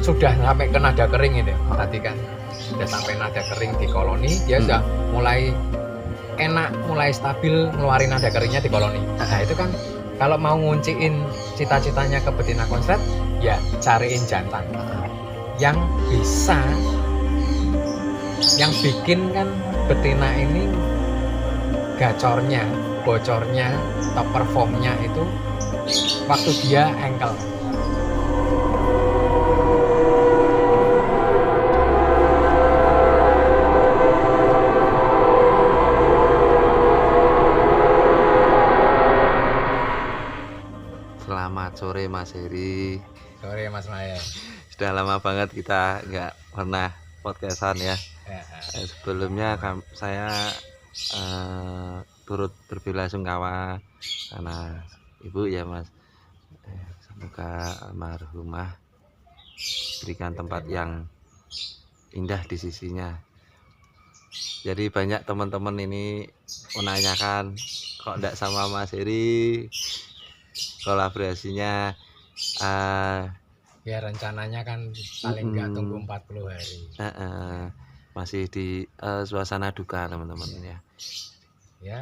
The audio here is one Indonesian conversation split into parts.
sudah sampai ke nada kering ini tadi kan, sudah sampai nada kering di koloni, dia sudah mulai enak, mulai stabil ngeluarin nada keringnya di koloni. Nah itu kan kalau mau ngunciin cita-citanya ke betina konslet, ya cariin jantan yang bisa, yang bikin kan betina ini gacornya, bocornya, top performnya itu waktu dia engkel. Selamat sore Mas Heri. Sore Mas Maya. Sudah lama banget kita nggak pernah podcastan ya. Sebelumnya saya turut berbelasungkawa karena ibu ya Mas. Semoga almarhumah berikan tempat yang indah di sisinya. Jadi banyak teman-teman ini menanyakan kok enggak sama Mas Heri kolaborasinya. Ya rencananya kan paling nggak tunggu 40 hari. Masih di suasana duka teman-teman ya. Ya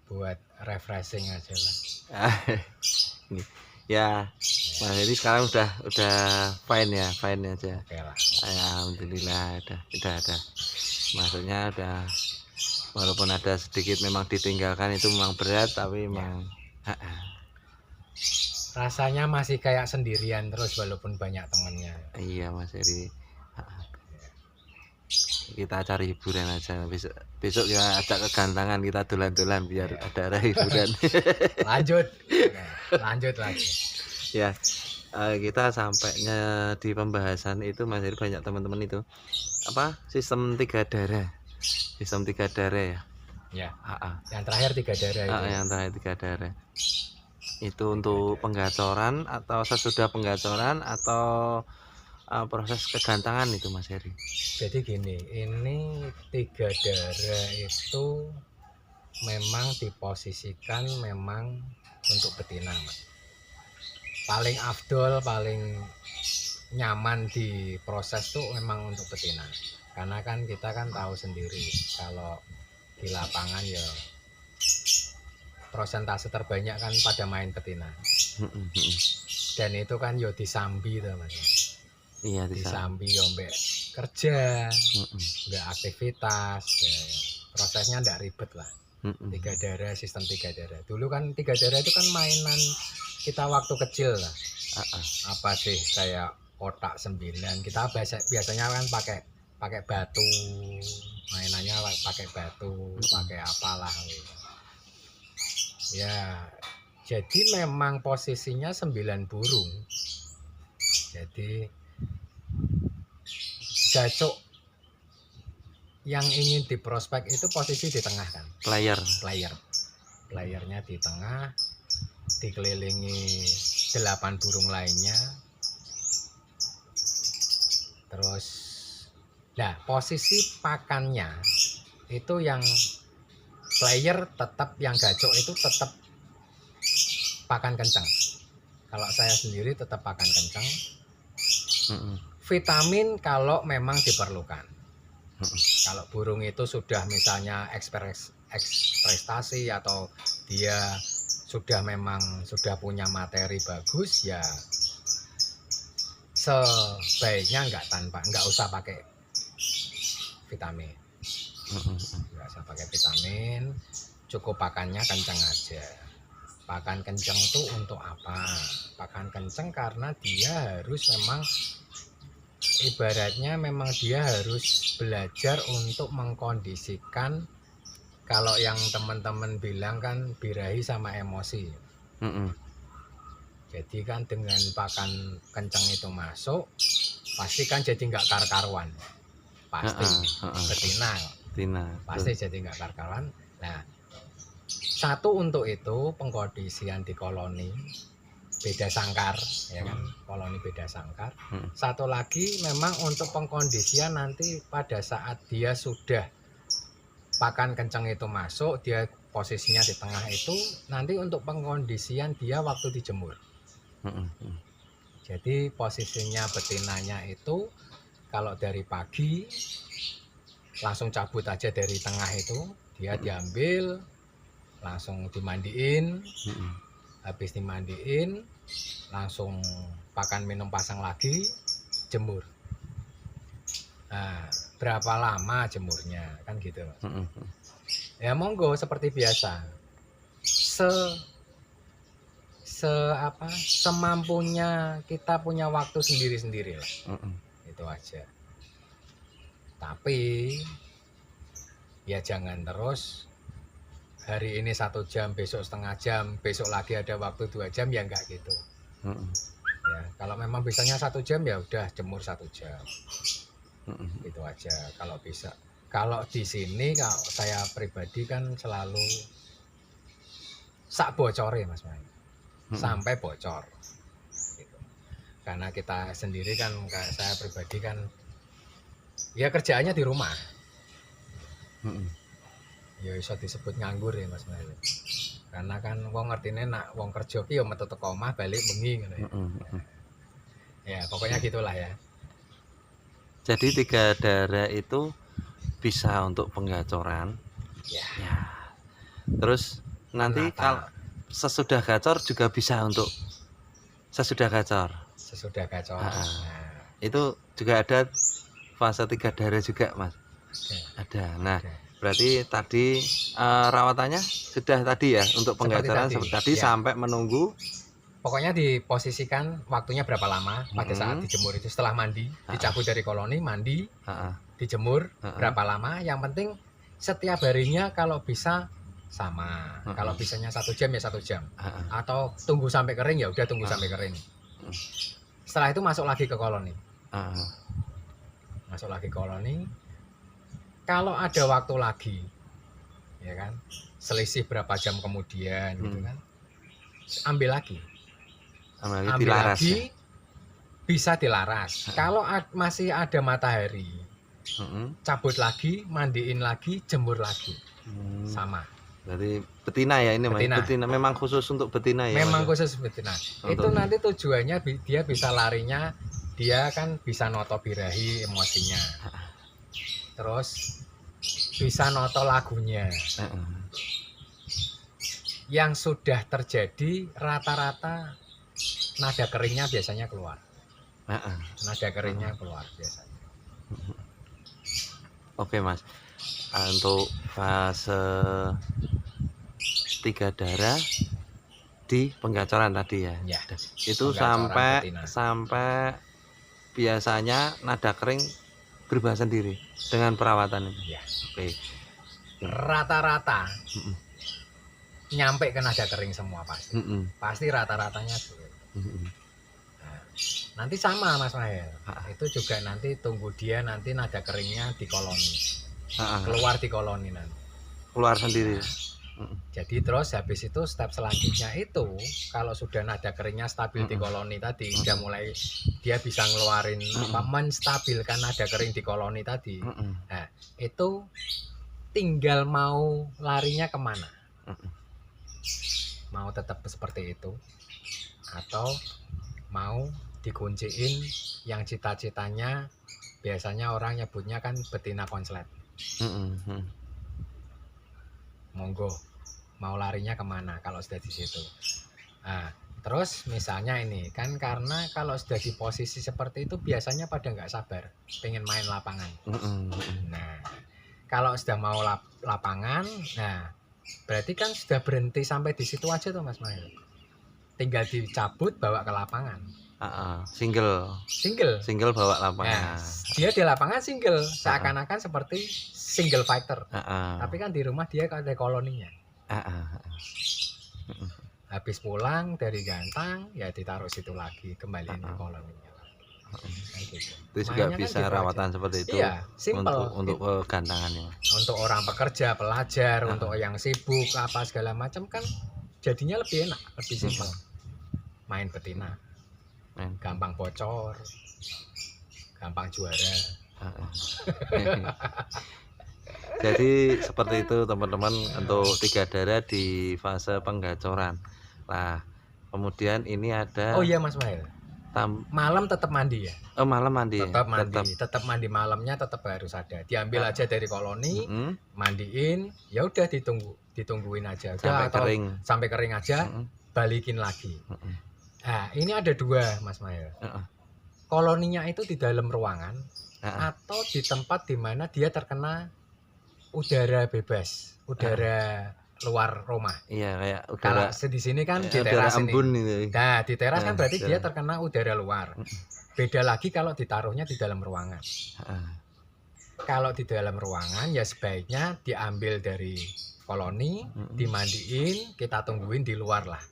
buat refreshing aja lah. Ya Mas Heri sekarang udah fine ya, fine aja. Oke lah. Alhamdulillah udah ada. Maksudnya udah, walaupun ada sedikit memang ditinggalkan itu memang berat, tapi memang rasanya masih kayak sendirian terus walaupun banyak temennya. Iya Mas Heri. Kita cari hiburan aja, besok kita ajak kegantangan, kita dolan-dolan biar ada hiburan. lanjut lagi ya. Kita sampainya di pembahasan itu Mas Heri, banyak teman-teman itu apa sistem 3 darah ya. Yang terakhir 3 darah itu. Yang terakhir 3 darah itu untuk penggacoran atau sesudah penggacoran atau proses kegantangan itu Mas Heri. Jadi gini, ini 3 darah itu memang diposisikan memang untuk betina Mas. Paling afdol, paling nyaman di proses tuh memang untuk betina. Karena kan kita kan tahu sendiri kalau di lapangan ya prosentase terbanyak kan pada main betina. Dan itu kan yo disambi tuh Mas. Iya, disambi yo mbek kerja, mbek aktivitas, ya. Prosesnya ndak ribet lah. 3 darah, sistem 3 darah. Dulu kan 3 darah itu kan mainan kita waktu kecil lah. Apa sih kayak kotak 9. Kita biasanya kan pakai batu. Mainannya pakai batu, pakai apalah gitu. Ya, jadi memang posisinya 9 burung. Jadi gacok yang ingin diprospek itu posisi di tengah kan. Playernya di tengah, dikelilingi 8 burung lainnya. Terus nah posisi pakannya itu yang player tetap, yang gacok itu tetap pakan kencang. Kalau saya sendiri tetap pakan kencang. Vitamin kalau memang diperlukan. Kalau burung itu sudah misalnya eksprestasi atau dia sudah punya materi bagus, ya sebaiknya nggak usah pakai vitamin. Nggak usah pakai vitamin, cukup pakannya kencang aja. Pakan kencang tuh untuk apa? Pakan kencang karena dia harus memang ibaratnya memang dia harus belajar untuk mengkondisikan, kalau yang teman-teman bilang kan birahi sama emosi. Jadi kan dengan pakan kencang itu masuk, pasti kan jadi nggak karuan. Pasti betina pasti jadi nggak karuan. Nah, satu untuk itu pengkondisian di koloni beda sangkar, ya kan, koloni beda sangkar. Satu lagi memang untuk pengkondisian nanti pada saat dia sudah pakan kencang itu masuk, dia posisinya di tengah itu, nanti untuk pengkondisian dia waktu dijemur. Jadi posisinya betinanya itu kalau dari pagi langsung cabut aja dari tengah itu, dia diambil langsung dimandiin, habis dimandiin langsung pakan minum pasang lagi, jemur. Nah, berapa lama jemurnya kan gitu. Ya monggo seperti biasa, semampunya kita punya waktu sendiri-sendiri lah. Itu aja. Tapi ya jangan terus hari ini 1 jam, besok setengah jam, besok lagi ada waktu 2 jam, ya enggak gitu. Ya, kalau memang bisanya 1 jam ya udah jemur 1 jam. Itu aja kalau bisa. Kalau di sini kalau saya pribadi kan selalu sak bocore Mas Mai. Sampai bocor. Gitu. Karena kita sendiri kan, kayak saya pribadi kan ya kerjaannya di rumah. Ya iso disebut nganggur ya Mas Mai. Karena kan wong ngertine nak wong kerja ki yo metu teko omah balik bengi ngono ya. Ya, pokoknya gitulah ya. Jadi 3 darah itu bisa untuk penggacoran. Ya. Terus nanti kalau sesudah gacor juga bisa untuk sesudah gacor. Sesudah gacor. Itu juga ada fase 3 darah juga, Mas. Ada. Nah, berarti tadi rawatannya sudah tadi ya untuk penggacoran seperti tadi ya. Sampai menunggu. Pokoknya diposisikan waktunya berapa lama pada saat dijemur itu, setelah mandi, dicabut dari koloni, mandi, dijemur berapa lama. Yang penting setiap harinya kalau bisa sama. Kalau bisanya 1 jam ya 1 jam. Atau tunggu sampai kering ya udah tunggu sampai kering. Setelah itu masuk lagi ke koloni. Masuk lagi ke koloni. Kalau ada waktu lagi, ya kan, selisih berapa jam kemudian, gitu kan, ambil lagi dilaras, lagi, ya? Bisa dilaras. Kalau masih ada matahari, cabut lagi, mandiin lagi, jemur lagi, sama. Berarti betina ya ini, betina. Memang khusus untuk betina ya? Memang khusus betina. Itu nanti tujuannya dia bisa larinya, dia kan bisa noto birahi emosinya. Terus bisa noto lagunya. Yang sudah terjadi rata-rata nada keringnya biasanya keluar. Nada keringnya keluar biasanya. Oke Mas, untuk fase 3 darah di penggacoran tadi ya, itu sampai biasanya nada kering berubah sendiri dengan perawatan ini. Oke. Rata-rata nyampe ke nada kering semua pasti. Pasti rata-ratanya dulu. Nanti sama Mas Mahel. Itu juga nanti tunggu dia nanti nada keringnya di koloni. Keluar di koloni nanti. Keluar sendiri. Jadi terus habis itu step selanjutnya itu kalau sudah nada keringnya stabil di koloni tadi, udah mulai dia bisa ngeluarin menstabilkan nada kering di koloni tadi. Nah, itu tinggal mau larinya kemana? Mau tetap seperti itu atau mau dikunciin yang cita-citanya biasanya orang nyebutnya kan betina konslet. Monggo mau larinya kemana kalau sudah di situ. Nah, terus misalnya ini kan karena kalau sudah di posisi seperti itu biasanya pada nggak sabar pengen main lapangan. Nah, kalau sudah mau lapangan, nah berarti kan sudah berhenti sampai di situ aja tuh Mas Mahil. Tinggal dicabut bawa ke lapangan. Single bawa lapangan. Nah, dia di lapangan single, seakan-akan seperti single fighter. Tapi kan di rumah dia ada koloninya. Habis pulang dari gantang ya ditaruh situ lagi, kembaliin ke koloninya. Gitu. Itu juga bisa kan rawatan aja. Seperti itu. Iya, simple untuk gantangannya. Untuk orang pekerja, pelajar, untuk yang sibuk apa segala macam kan jadinya lebih enak, lebih simpel. Main betina. Gampang bocor. Gampang juara. Jadi seperti itu teman-teman untuk 3 darah di fase penggacoran. Nah, kemudian ini ada. Oh iya Mas Mahil. Malam tetap mandi ya. Oh, malam mandi. Tetap mandi, tetap mandi malamnya tetap harus ada. Diambil aja dari koloni, mandiin, ya udah ditungguin aja. Sampai kering. Sampai kering aja, balikin lagi. Nah, ini ada dua, Mas Mail. Koloninya itu di dalam ruangan atau di tempat di mana dia terkena udara bebas, udara luar rumah. Iya, kayak udara. Kalau di sini kan di teras ini. Nah, di teras kan berarti dia terkena udara luar. Beda lagi kalau ditaruhnya di dalam ruangan. Kalau di dalam ruangan ya sebaiknya diambil dari koloni, dimandiin, kita tungguin di luar lah.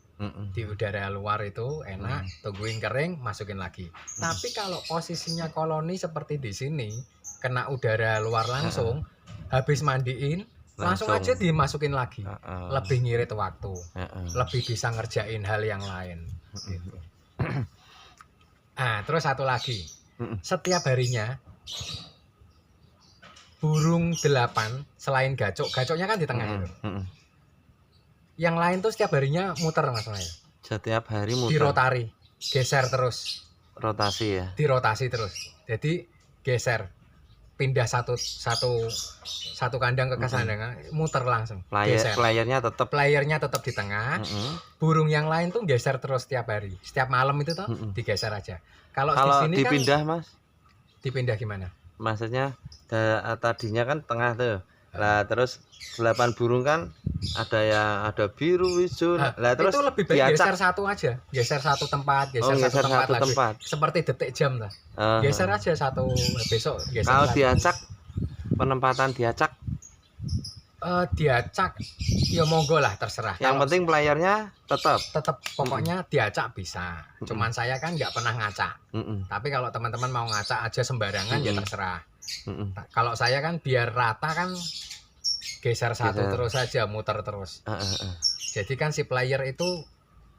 Di udara luar itu enak, tungguin kering, masukin lagi. Tapi kalau posisinya koloni seperti di sini, kena udara luar langsung, habis mandiin, langsung aja dimasukin lagi. Lebih ngirit waktu, lebih bisa ngerjain hal yang lain. Gitu. Nah, terus satu lagi, setiap harinya burung 8 selain gacoknya kan di tengah itu. Yang lain tuh setiap harinya muter, Mas Mail. Setiap hari muter. Dirotari, geser terus. Rotasi ya. Dirotasi terus. Jadi geser, pindah satu kandang ke kandang, muter langsung. Playernya tetap di tengah. Burung yang lain tuh geser terus setiap hari. Setiap malam itu tuh digeser aja. Kalau di sini dipindah kan, Mas? Dipindah gimana? Maksudnya tadinya kan tengah tuh. Lah terus 8 burung kan ada biru, hijau. Lah terus itu lebih baik geser satu aja. Geser satu tempat, geser satu tempat. Seperti detik jam lah. Geser aja satu, besok geser. Kalau diacak, penempatan diacak diacak ya monggo lah, terserah. Yang penting playernya tetap pokoknya diacak bisa. Cuman saya kan nggak pernah ngacak. Tapi kalau teman-teman mau ngacak aja sembarangan ya terserah. Kalau saya kan biar rata kan geser satu terus saja, muter terus. Jadi kan si player itu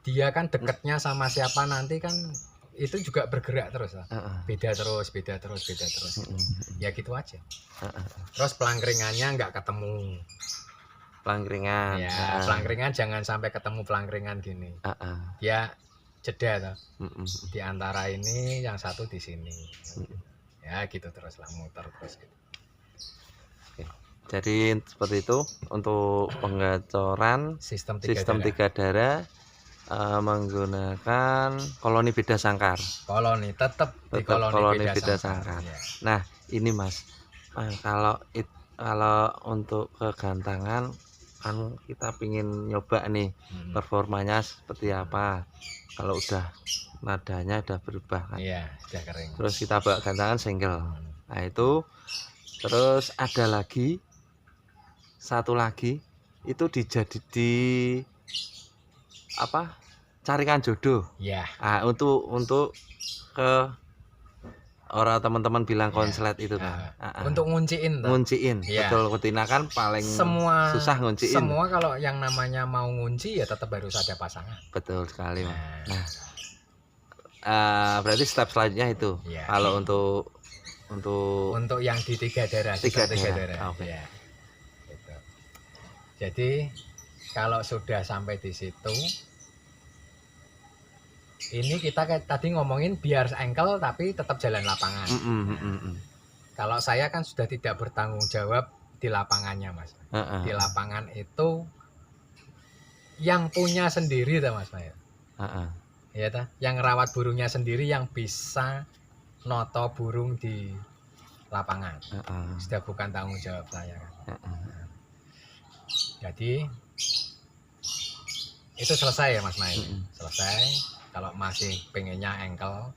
dia kan deketnya sama siapa nanti kan itu juga bergerak terus lah. Beda terus. Ya gitu aja. Terus pelangkringannya nggak ketemu. Pelangkringan. Ya, pelangkringan jangan sampai ketemu pelangkringan gini. Dia jeda tuh. Di antara ini yang satu di sini. Ya gitu terus lah, muter terus gitu. Oke. Jadi seperti itu untuk penggacoran sistem tiga darah menggunakan koloni beda sangkar. Koloni tetap di koloni beda sangkar. Ya. Nah ini Mas, kalau untuk kegantangan kan kita pingin nyoba nih performanya seperti apa. Kalau udah nadanya udah berubah kan. Iya, sudah kering. Terus kita bawa gantangan single. Nah, itu terus ada lagi satu lagi itu carikan jodoh. Iya. Nah, untuk ke orang teman-teman bilang konslet itu kan. Untuk ngunciin. Ya. Betul, betina kan paling susah ngunciin. Semua kalau yang namanya mau ngunci ya tetap harus ada pasangan. Betul sekali, Mas. Nah, berarti step selanjutnya itu. Ya. Kalau untuk yang di tiga darah. Tiga darah. Okay. Ya. Gitu. Jadi kalau sudah sampai di situ, ini kita tadi ngomongin biar engkel tapi tetap jalan lapangan. Kalau saya kan sudah tidak bertanggung jawab di lapangannya, Mas. Di lapangan itu yang punya sendiri, Mas Mail. Ya, yang ngerawat burungnya sendiri, yang bisa noto burung di lapangan. Sudah bukan tanggung jawab saya. Jadi itu selesai ya, Mas Mail. Selesai. Kalau masih pengennya engkel,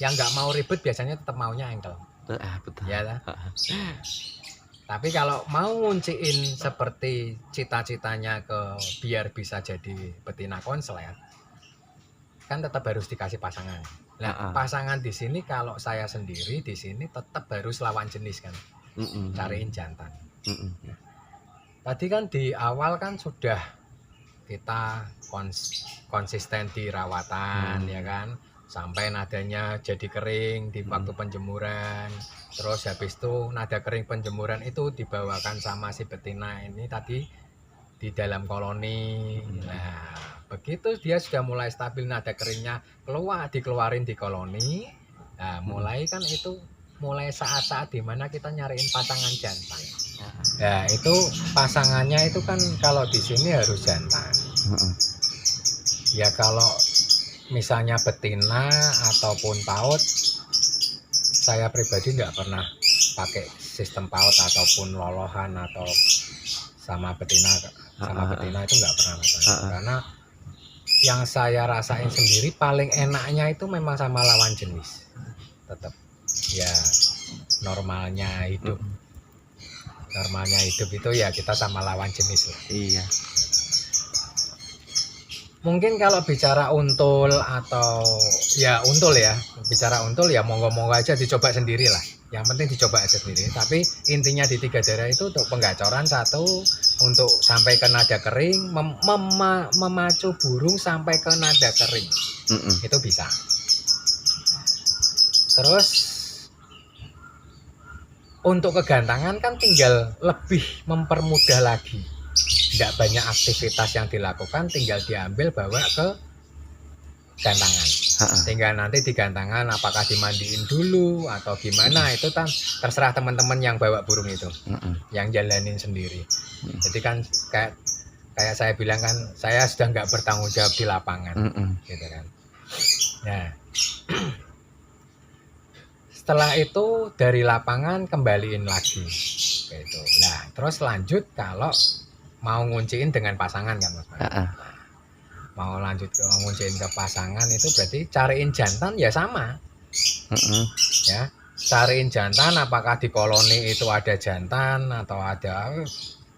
yang nggak mau ribet biasanya tetap maunya engkel. Betul. Ya, tapi kalau mau ngunciin seperti cita-citanya biar bisa jadi betina konslet, kan tetap harus dikasih pasangan. Nah, pasangan di sini kalau saya sendiri di sini tetap harus lawan jenis kan, cariin jantan. Tadi kan di awal kan sudah kita konsisten di rawatan ya kan, sampai nadanya jadi kering di waktu penjemuran. Terus habis itu nada kering penjemuran itu dibawakan sama si betina ini tadi di dalam koloni. Nah, begitu dia sudah mulai stabil nada keringnya dikeluarin di koloni. Nah, mulai kan itu mulai saat-saat dimana kita nyariin pasangan jantan. Ya itu pasangannya itu kan kalau di sini harus jantan. Ya kalau misalnya betina ataupun paut, saya pribadi nggak pernah pakai sistem paut ataupun lolohan atau sama betina itu nggak pernah karena yang saya rasain sendiri paling enaknya itu memang sama lawan jenis. Tetap ya normalnya hidup itu ya kita sama lawan jenis lah. Iya. Mungkin kalau bicara untul atau ya untul ya, bicara untul ya monggo-monggo aja dicoba sendiri lah. Yang penting dicoba aja sendiri. Tapi intinya di 3 daerah itu untuk penggacoran satu, untuk sampai ke nada kering, memacu burung sampai ke nada kering. Itu bisa. Terus untuk kegantangan kan tinggal lebih mempermudah lagi. Tidak banyak aktivitas yang dilakukan, tinggal diambil bawa ke gantangan. Tinggal nanti di gantangan apakah dimandiin dulu atau gimana, itu kan terserah teman-teman yang bawa burung itu, yang jalanin sendiri. Jadi kan kayak saya bilang kan, saya sudah nggak bertanggung jawab di lapangan, gitu kan. Nah, setelah itu dari lapangan kembaliin lagi, gitu. Nah, terus lanjut kalau mau ngunciin dengan pasangan kan Mas. Mau lanjut ke ngunciin ke pasangan itu berarti cariin jantan ya sama. Ya, cariin jantan apakah di koloni itu ada jantan atau ada,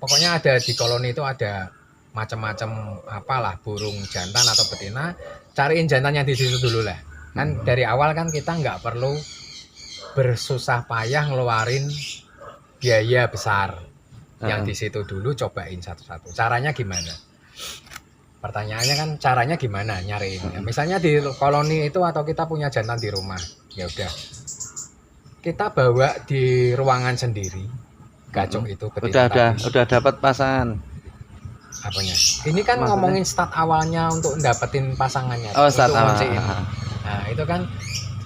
pokoknya ada di koloni itu ada macam-macam apalah burung jantan atau betina, cariin jantan yang di situ dulu lah. Kan dari awal kan kita nggak perlu bersusah payah ngeluarin biaya besar. Yang di situ dulu cobain satu-satu. Caranya gimana? Pertanyaannya kan caranya gimana nyariin? Ya, misalnya di koloni itu atau kita punya jantan di rumah, ya udah kita bawa di ruangan sendiri. Gacok itu udah dapat pasangan. Apanya? Ini kan maksudnya ngomongin start awalnya untuk dapetin pasangannya. Oh, start awal. Nah, itu kan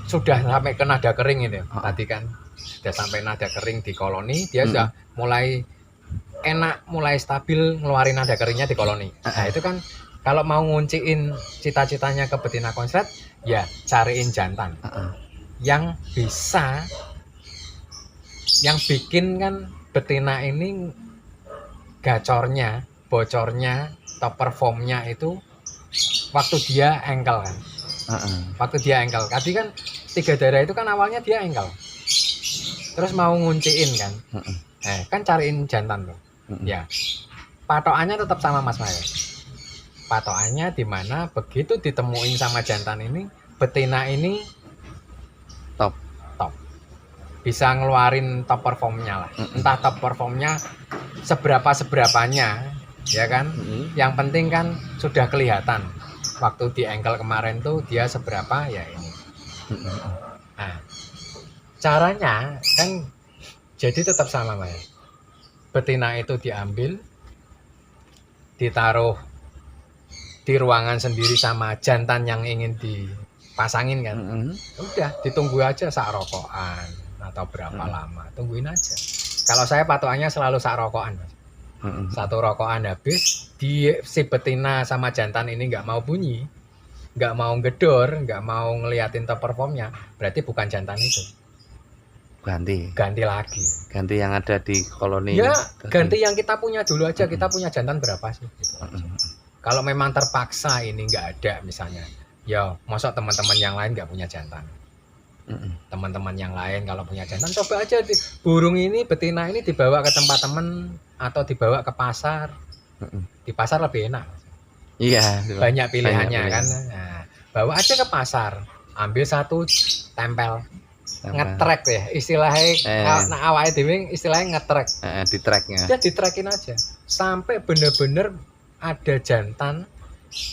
sudah sampai ke nada kering itu. Tadi kan sudah sampai nada kering di koloni, dia sudah mulai enak, mulai stabil ngeluarin nada keringnya di koloni. Nah, itu kan kalau mau ngunciin cita-citanya ke betina konslet, ya cariin jantan yang bisa, yang bikin kan betina ini gacornya, bocornya, top performnya itu waktu dia engkel kan. Waktu dia engkel. Tadi kan 3 daerah itu kan awalnya dia engkel. Terus mau ngunciin kan. Kan cariin jantan tuh. Ya, patokannya tetap sama Mas Maya. Patokannya di mana begitu ditemuin sama jantan ini, betina ini top, bisa ngeluarin top performnya lah. Entah top performnya seberapanya, ya kan? Yang penting kan sudah kelihatan. Waktu di engkel kemarin tuh dia seberapa ya ini. Nah, caranya kan jadi tetap sama Maya. Betina itu diambil, ditaruh di ruangan sendiri sama jantan yang ingin dipasangin kan. Udah ditunggu aja sak rokokan atau berapa lama, tungguin aja. Kalau saya patokannya selalu sak rokokan. Satu rokokan habis, si betina sama jantan ini nggak mau bunyi, nggak mau gedor, nggak mau ngeliatin top performnya, berarti bukan jantan itu. Ganti lagi. Ganti yang ada di koloni. Ya, ganti yang kita punya dulu aja. Kita punya jantan berapa sih? Gitu aja. Kalau memang terpaksa ini nggak ada misalnya, ya masa teman-teman yang lain nggak punya jantan. Teman-teman yang lain kalau punya jantan, coba aja burung ini, betina ini dibawa ke tempat teman atau dibawa ke pasar. Di pasar lebih enak. Iya. Banyak pilihannya kan. Nah, bawa aja ke pasar, ambil satu, tempel. Ngetrek ya istilahnya, nah awalnya dhewe istilahnya ngetrek, di tracknya ya ditrekin aja sampai bener-bener ada jantan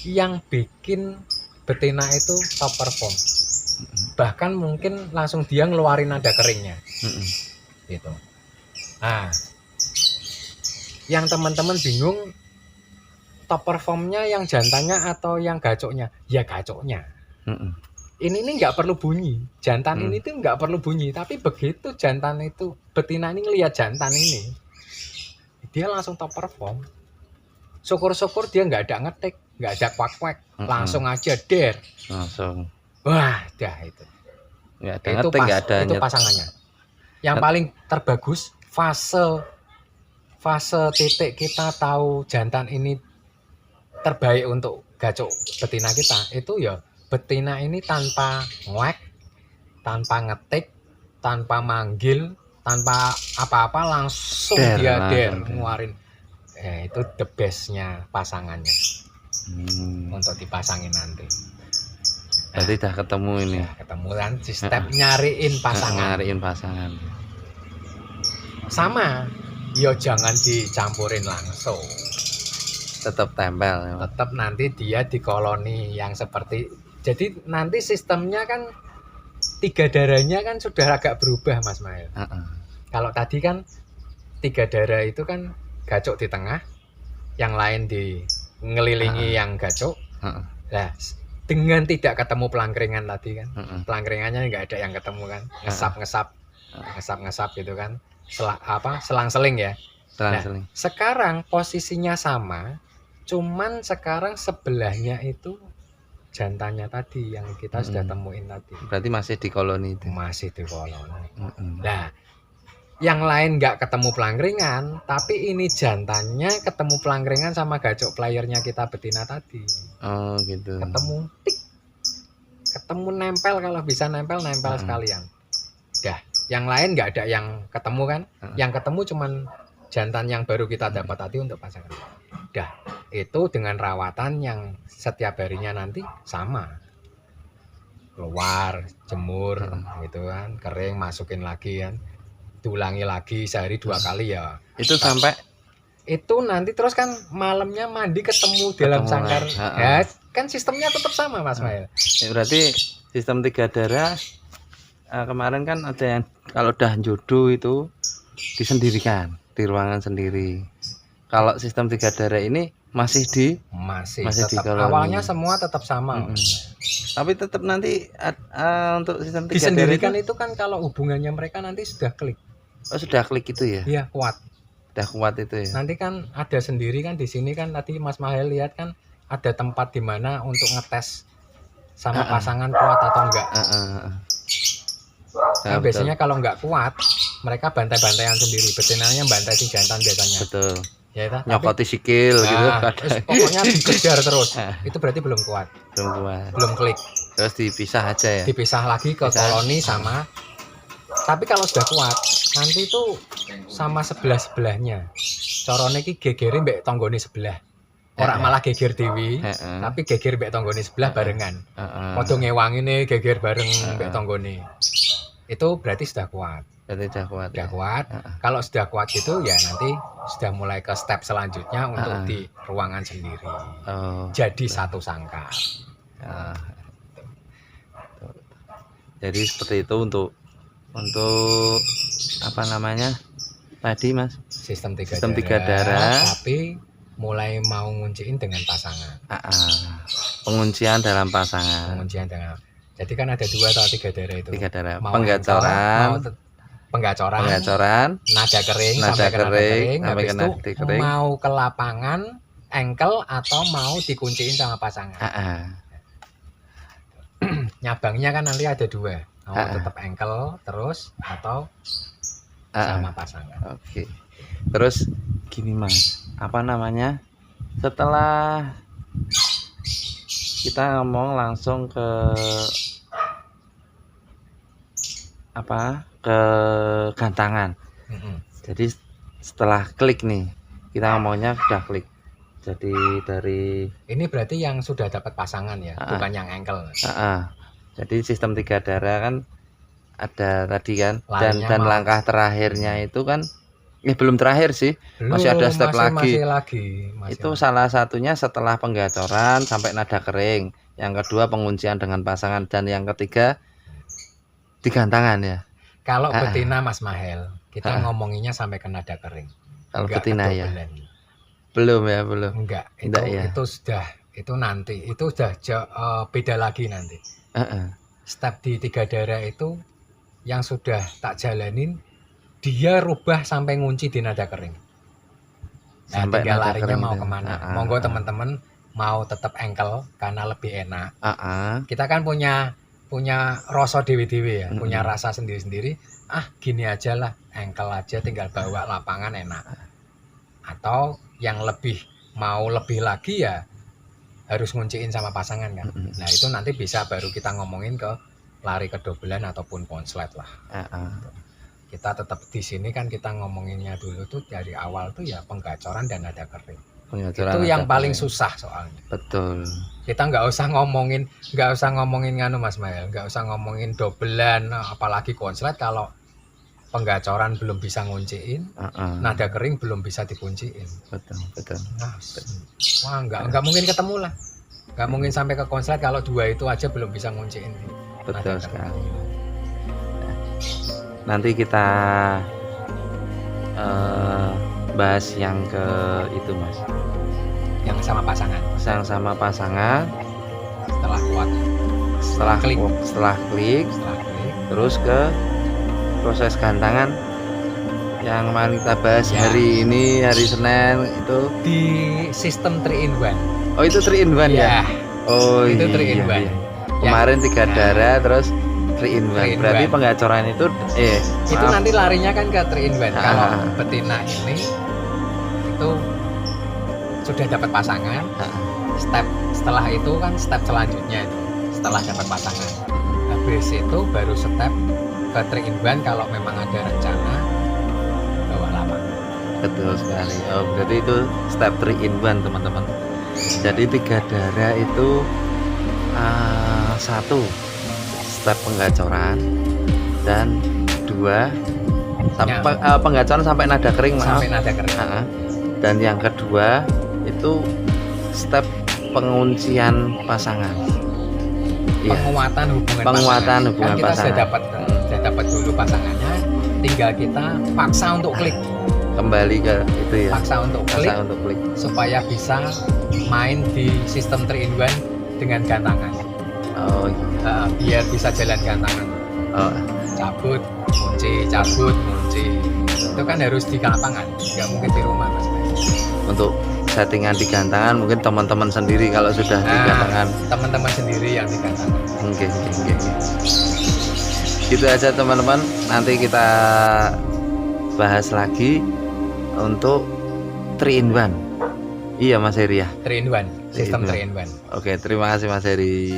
yang bikin betina itu top perform, bahkan mungkin langsung dia ngeluarin nada keringnya gitu. Nah, yang teman-teman bingung top performnya yang jantannya atau yang gacoknya? Ya gacoknya. Ini nggak perlu bunyi. Jantan ini tuh nggak perlu bunyi, tapi begitu jantan itu, betina ini ngelihat jantan ini, dia langsung top perform. Syukur-syukur dia nggak ada ngetik, nggak ada kuak-kuak, langsung aja der. Langsung. Wah, dah itu. Nggak ada ngetik, nggak ada itu pasangannya. Yang paling terbagus fase titik kita tahu jantan ini terbaik untuk gacok betina kita itu ya betina ini tanpa nguek, tanpa ngetik, tanpa manggil, tanpa apa-apa langsung dia der ngeluarin. Itu the bestnya pasangannya untuk dipasangin nanti. Berarti udah ketemu ini. Ya, ketemu kan si step nyariin pasangan. Nyariin pasangan. Sama, yo jangan dicampurin langsung. Tetap tempel. Tetap nanti dia di koloni yang seperti. Jadi nanti sistemnya kan 3 darahnya kan sudah agak berubah Mas Mail. Kalau tadi kan 3 darah itu kan gacok di tengah, yang lain di ngelilingi yang gacok. Nah, dengan tidak ketemu pelangkringan tadi kan, pelangkringannya nggak ada yang ketemu kan, ngesap gitu kan, selang-seling ya. Selang-seling. Nah, sekarang posisinya sama, cuman sekarang sebelahnya itu jantannya tadi yang kita sudah temuin tadi. Berarti masih di koloni itu. Masih di koloni. Nah, yang lain nggak ketemu pelangkringan, tapi ini jantannya ketemu pelangkringan sama gacok playernya kita betina tadi. Oh gitu. Ketemu, tik, ketemu nempel, kalau bisa nempel sekalian. Dah, yang lain nggak ada yang ketemu kan? Yang ketemu cuman jantan yang baru kita dapat tadi untuk pasangan. Dah, itu dengan rawatan yang setiap harinya nanti sama. Keluar, jemur, gitu kan, kering, masukin lagi kan. Diulangi lagi sehari 2 kali ya. Itu sampai itu nanti terus kan malamnya mandi ketemu dalam sangkar. Ya, kan sistemnya tetap sama Mas Mail. Berarti sistem 3 darah kemarin kan ada yang kalau udah jodoh itu disendirikan di ruangan sendiri. Kalau sistem 3 darah ini masih di tetap di awalnya semua tetap sama. Tapi tetap nanti untuk sistem 3 darah disendirikan itu kan kalau hubungannya mereka nanti sudah klik. Oh, sudah klik itu ya? Iya, kuat. Udah kuat itu ya. Nanti kan ada sendiri kan di sini kan tadi Mas Mahel lihat kan ada tempat di mana untuk ngetes sama pasangan kuat atau enggak. Nah, biasanya kalau enggak kuat, mereka bantai-bantaian sendiri. Betinanya bantai si jantan biasanya. Betul. Ya, nyokoti sikil gitu. Pokoknya dikejar terus. Itu berarti belum kuat. Belum klik. Terus dipisah aja ya. Dipisah lagi ke koloni sama. Tapi kalau sudah kuat, nanti itu sama sebelah-sebelahnya. Corone iki gegere mbek tonggone sebelah. Ora malah geger dewi, tapi geger mbek tonggone sebelah barengan. Padha ngewangine geger bareng mbek tonggone. Itu berarti sudah kuat. Sudah kuat. Kalau sudah kuat gitu ya nanti sudah mulai ke step selanjutnya untuk di ruangan sendiri. Jadi satu sangkar. Jadi seperti itu untuk apa namanya tadi Mas? Sistem 3 darah. Tapi mulai mau ngunciin dengan pasangan. Penguncian dalam pasangan. Jadi kan ada 2 atau 3 darah itu. 3 darah. Penggacoran, nada kering, sampai ke nada kering. Mau ke lapangan, engkel atau mau dikunciin sama pasangan. Nyabangnya kan nanti ada 2. Mau tetap engkel terus atau sama pasangan. Oke. Terus gini Mas, apa namanya? Setelah kita ngomong langsung ke gantangan. Jadi setelah klik nih, kita ngomongnya udah klik. Jadi dari ini berarti yang sudah dapat pasangan ya, bukan yang engkel. Jadi sistem 3 darah kan ada tadi kan, dan langkah terakhirnya itu kan belum terakhir sih, masih ada step lagi. Itu salah satunya setelah penggacoran sampai nada kering, yang kedua penguncian dengan pasangan, dan yang ketiga digantangan ya. Kalau betina Mas Mahel, kita ngomonginnya sampai ke nada kering. Kalau betina ya. Belum ya, belum. Enggak, Enggak ya. itu sudah, itu nanti, itu sudah beda lagi nanti. Step di 3 daerah itu yang sudah tak jalanin, dia rubah sampai ngunci di nada kering. Nah, sampai tinggal larinya mau kemana. Monggo teman-teman mau tetap engkel karena lebih enak. Kita kan punya rasa dewi-dewi ya, punya rasa sendiri-sendiri. Gini aja lah, engkel aja, tinggal bawa lapangan enak. Atau yang lebih lagi ya harus ngunciin sama pasangan kan. Nah itu nanti bisa baru kita ngomongin ke lari ke dobelan ataupun konslet lah. Kita tetap di sini kan kita ngomonginnya dulu tuh dari awal tuh ya penggacoran dan nada kering. Itu yang paling susah soalnya. Betul. Kita nggak usah ngomongin nganu Mas Mael, nggak usah ngomongin dobelan apalagi konslet kalau penggacoran belum bisa ngunciin, nada kering belum bisa dikunciin. Betul. Nah, wah nggak mungkin ketemu lah, nggak mungkin sampai ke konslet kalau 2 itu aja belum bisa ngunciin. Betul sekali. Nanti kita bahas yang ke itu Mas, yang sama pasangan. Setelah kuat, setelah klik, terus ke proses gantangan yang kemarin kita bahas hari ini, hari Senin itu di sistem 3 in 1. Oh itu 3 in 1 ya? Oh itu 3 in 1. Kemarin 3 darah terus 3 in 1. Berarti penggacoran itu itu nanti larinya kan ke 3 in 1. Kalau betina ini itu sudah dapat pasangan. Step setelah itu kan step selanjutnya itu setelah dapat pasangan. Habis itu baru step ke 3 in 1 kalau memang ada rencana bawa lapangan. Betul sekali. Oh, berarti itu step 3 in 1 teman-teman. Jadi 3 darah itu 1 step penggacoran dan 2 sampai penggacoran sampai nada kering. Sampai nada kering. Dan yang kedua itu step penguncian pasangan. Penguatan hubungan pasangan. Kita sudah dapat dulu pasangannya, tinggal kita paksa untuk klik kembali ke itu ya, paksa untuk klik supaya bisa main di sistem 3 in 1 dengan gantangan. Biar bisa jalan gantangan. Cabut munci itu kan harus di lapangan, nggak mungkin di rumah Mas. Untuk settingan di gantangan mungkin teman-teman sendiri kalau sudah di gantangan, teman-teman sendiri yang di gantangan. Oke. Gitu aja teman-teman, nanti kita bahas lagi untuk 3 in 1. Iya Mas Heri ya, 3 in 1, sistem 3 in 1. Oke, terima kasih Mas Heri.